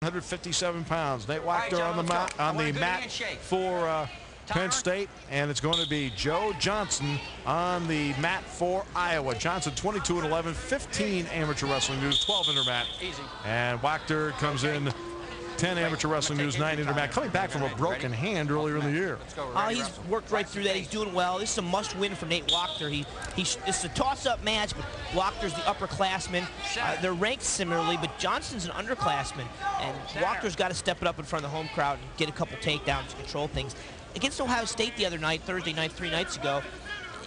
157 pounds. Nate Wachter on the mat for Penn State, and it's going to be Joe Johnston on the mat for Iowa. Johnston 22-11, 15 amateur wrestling news, 12 intermat. And Wachter comes in 10 amateur wrestling news, 9 intermat, coming back from a broken hand earlier in the year. He's worked right through that. He's doing well. This is a must-win for Nate Wachter. This is a toss-up match, but Wachter's the upperclassman. They're ranked similarly, but Johnston's an underclassman, and Wachter's got to step it up in front of the home crowd and get a couple takedowns to control things. Against Ohio State the other night, Thursday night, 3 nights ago,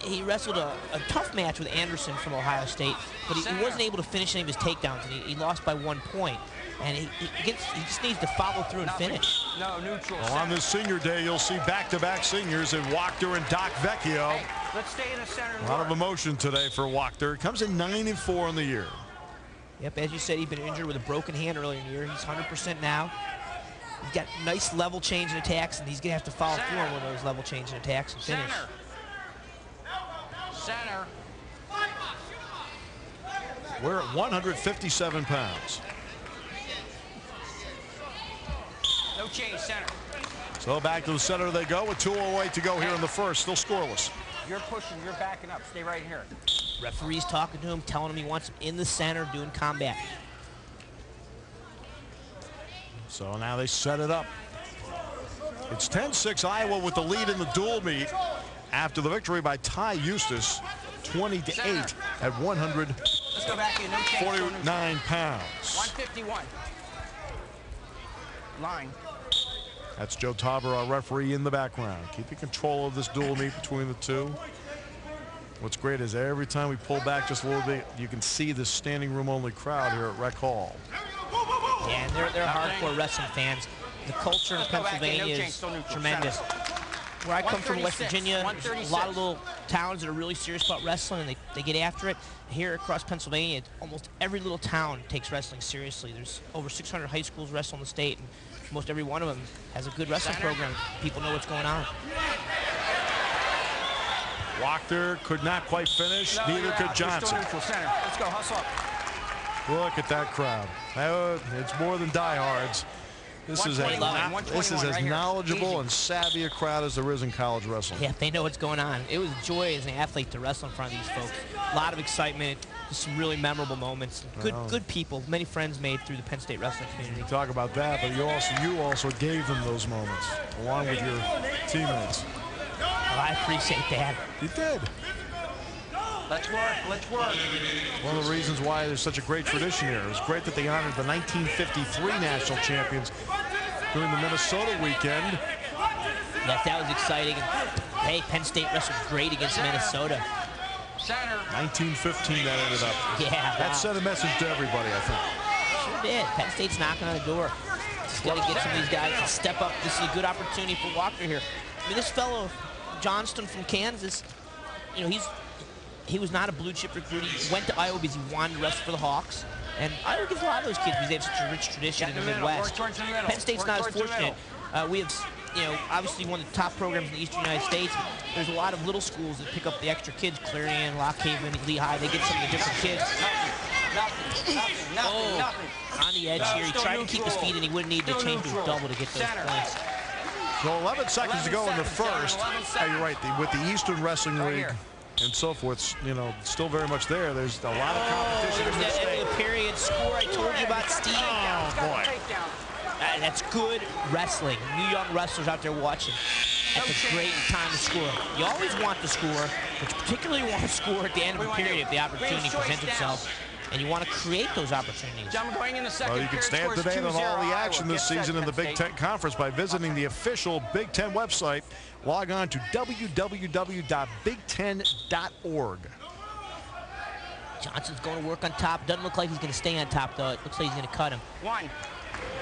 he wrestled a tough match with Anderson from Ohio State, but he wasn't able to finish any of his takedowns, and he lost by 1 point. And he just needs to follow through and finish. No, neutral. Well, on this senior day, you'll see back-to-back seniors in Wachter and Doc Vecchio. Hey, let's stay in the center. A lot of emotion today for Wachter. Comes in 9-4 in the year. Yep, as you said, he's been injured with a broken hand earlier in the year. He's 100% now. He's got nice level change in attacks, and he's going to have to follow through on one of those level change in attacks and finish. Center. We're at 157 pounds. No change, center. So back to the center they go with 2:08 to go here in the first. Still scoreless. You're pushing, you're backing up. Stay right here. Referee's talking to him, telling him he wants him in the center doing combat. So now they set it up. It's 10-6 Iowa with the lead in the dual meet after the victory by Ty Eustace, 20-8 at 149 pounds. 151. Line. That's Joe Tauber, our referee, in the background, keeping control of this dual meet between the two. What's great is every time we pull back just a little bit, you can see the standing room only crowd here at Rec Hall. Yeah, and they're hardcore wrestling fans. The culture in Pennsylvania is tremendous. Where I come from, West Virginia, there's a lot of little towns that are really serious about wrestling, and they get after it. Here across Pennsylvania, almost every little town takes wrestling seriously. There's over 600 high schools wrestle in the state, and most every one of them has a good wrestling program. People know what's going on. Wachter could not quite finish, neither could Johnson. Let's go, hustle up. Look at that crowd. It's more than diehards. This is as knowledgeable and savvy a crowd as there is in college wrestling. Yeah, they know what's going on. It was a joy as an athlete to wrestle in front of these folks. A lot of excitement, just some really memorable moments. Good people, many friends made through the Penn State wrestling community. You talk about that, but you also gave them those moments along with your teammates. Well, I appreciate that. You did. Let's work, let's work. One of the reasons why there's such a great tradition here. It was great that they honored the 1953 national champions during the Minnesota weekend. Yes, that was exciting. And, hey, Penn State wrestled great against Minnesota. Center. 1915 that ended up. Yeah. That sent a message to everybody, I think. Sure did. Penn State's knocking on the door. Just got to get some of these guys to step up. This is a good opportunity for Wachter here. I mean, this fellow, Johnston from Kansas, you know, he was not a blue chip recruit. He went to Iowa because he wanted to wrestle for the Hawks. And Iowa gives a lot of those kids because they have such a rich tradition in the Midwest. Penn State's not as fortunate. We have, you know, obviously one of the top programs in the Eastern United States. There's a lot of little schools that pick up the extra kids. Clarion, Lock Haven, Lehigh. They get some of the different kids. On the edge here. He tried to keep his feet, and he wouldn't need to change to a double to get those points. So 11 seconds to go in the first. You're right. With the Eastern Wrestling League and so forth, you know, still very much there. There's a lot of competition in this state. The period score I told you about, Steve. Oh, boy. That's good wrestling. You young wrestlers out there watching. That's a great time to score. You always want to score, but you particularly want to score at the end of the period if the opportunity presents itself. And you want to create those opportunities. Well, you can stay up to date on all the action this season in the Big Ten Conference by visiting the official Big Ten website. Log on to www.big10.org. Johnson's going to work on top. Doesn't look like he's going to stay on top, though. It looks like he's going to cut him.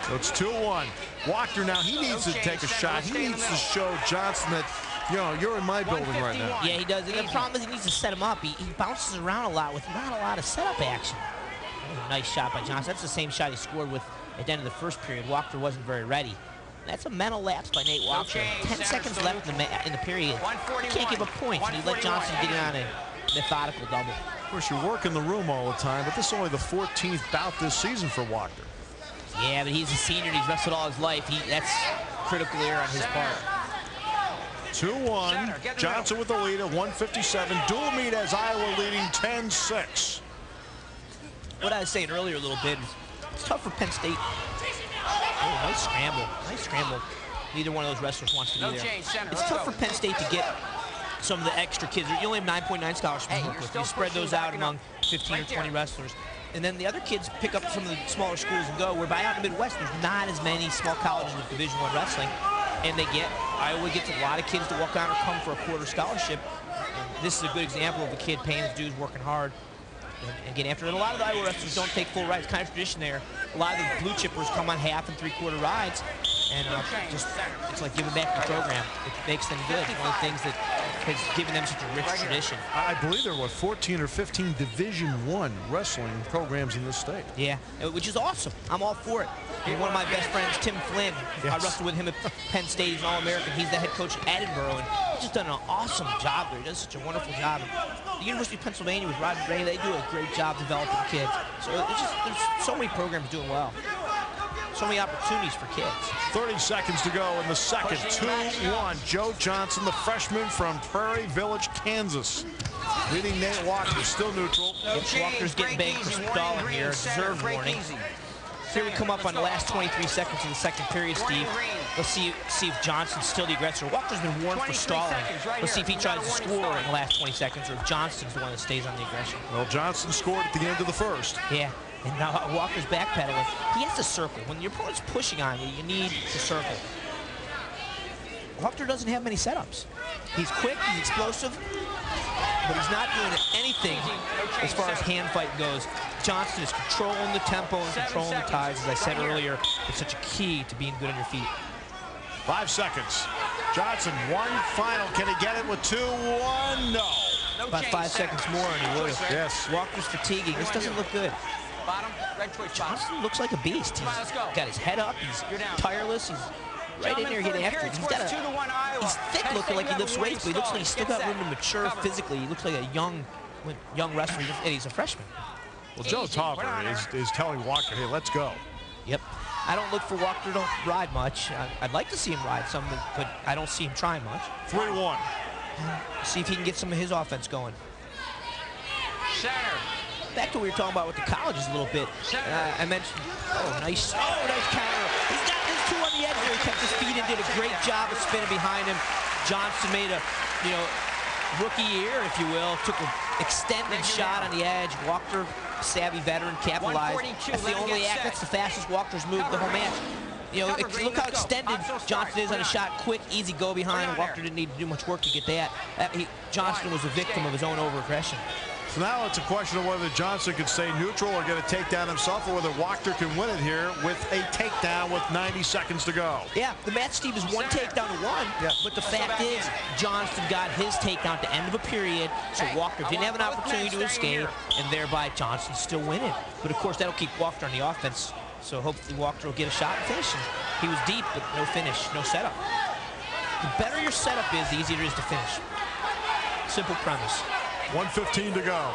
So it's 2-1. Wachter now, he needs to take a shot. He needs to show Johnston that, you know, you're in my building right now. Yeah, he does. And the problem is he needs to set him up. He bounces around a lot with not a lot of setup action. Oh, nice shot by Johnston. That's the same shot he scored with at the end of the first period. Wachter wasn't very ready. That's a mental lapse by Nate Wachter. 10 seconds left in the period. He can't give up points, and he let Johnston get in on a methodical double. Of course, you work in the room all the time, but this is only the 14th bout this season for Wachter. Yeah, but he's a senior and he's wrestled all his life. That's critical error on his part. 2-1. Johnston with the lead at 157. Dual meet as Iowa leading 10-6. What I was saying earlier a little bit, it's tough for Penn State. Oh, nice scramble. Nice scramble. Neither one of those wrestlers wants to be there. It's tough for Penn State to get some of the extra kids. You only have 9.9 scholarships to work with. You spread those out among 15 or 20 wrestlers. And then the other kids pick up some of the smaller schools and go. Whereby out in the Midwest, there's not as many small colleges with Division I wrestling. And Iowa gets a lot of kids to walk on or come for a quarter scholarship. And this is a good example of a kid paying his dues, working hard, and getting after it. And a lot of the Iowa wrestlers don't take full rides. Kind of tradition there. A lot of the blue chippers come on half and three-quarter rides. And it's like giving back the program. It makes them good. One of the things that has given them such a rich tradition. I believe there were, 14 or 15 Division I wrestling programs in this state. Yeah, which is awesome. I'm all for it. And one of my best friends, Tim Flynn, I wrestled with him at Penn State. He's an All-American. He's the head coach at Edinburgh, and he's just done an awesome job there. He does such a wonderful job. And the University of Pennsylvania with Roger Gray, they do a great job developing kids. So there's so many programs doing well. So many opportunities for kids. 30 seconds to go in the second. 2-1. Joe Johnston, the freshman from Prairie Village, Kansas. Leading Nate Wachter, still neutral. Wachter's getting banged for stalling here. Deserved warning. Here we come up on the last 23 seconds of the second period, Steve. Let's see if Johnston's still the aggressor. Wachter's been warned for stalling. Let's see if he tries to score in the last 20 seconds or if Johnston's the one that stays on the aggression. Well, Johnston scored at the end of the first. Yeah. And now Wachter's backpedaling. He has to circle. When your opponent's pushing on you, you need to circle. Wachter doesn't have many setups. He's quick, he's explosive, but he's not doing anything as far as hand fighting goes. Johnston is controlling the tempo and controlling the tides. As I said earlier, it's such a key to being good on your feet. 5 seconds. Johnston, one final. Can he get it with 2-1? No. About 5 seconds more and he would have. Yes. Wachter's fatiguing. This doesn't look good. Johnston looks like a beast. He's got his head up. He's tireless. He's right in there getting after it. He's thick looking like he lifts weights, but he looks like he's still got room to mature physically. He looks like a young wrestler, and he's a freshman. Well, Joe Tauber is telling Wachter, hey, let's go. Yep. I don't look for Wachter to ride much. I'd like to see him ride some, but I don't see him trying much. 3-1. See if he can get some of his offense going. Center. Back to what we were talking about with the colleges a little bit. I mentioned, nice counter. He's got his two on the edge there. He kept his feet and did a great job of spinning behind him. Johnston made a, rookie year, if you will. Took an extended shot on the edge. Wachter, savvy veteran, capitalized. That's the only act. That's the fastest Wachter's moved the whole match. Look how extended Johnston is on a shot. Quick, easy go behind. Wachter didn't need to do much work to get that. Johnston was a victim of his own over-aggression. So now it's a question of whether Johnston can stay neutral or get a takedown himself, or whether Wachter can win it here with a takedown with 90 seconds to go. Yeah, the match, Steve, is one takedown to one, but the fact is Johnston got his takedown at the end of a period, so Wachter didn't have an opportunity to escape, and thereby Johnston's still winning. But of course, that'll keep Wachter on the offense, so hopefully Wachter will get a shot and finish. He was deep, but no finish, no setup. The better your setup is, the easier it is to finish. Simple premise. 1:15 to go.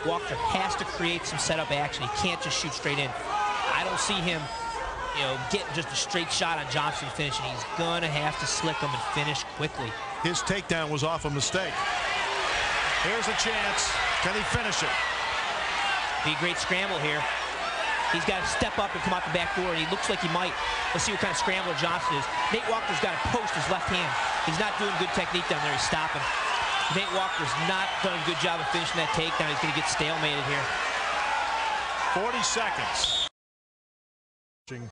Wachter has to create some setup action. He can't just shoot straight in. I don't see him, getting just a straight shot on Johnston finishing. He's gonna have to slick him and finish quickly. His takedown was off a mistake. Here's a chance. Can he finish it? Be a great scramble here. He's got to step up and come out the back door, and he looks like he might. Let's see what kind of scrambler Johnston is. Nate Wachter's got to post his left hand. He's not doing good technique down there. He's stopping. Nate Wachter's not done a good job of finishing that takedown. He's going to get stalemated here. 40 seconds.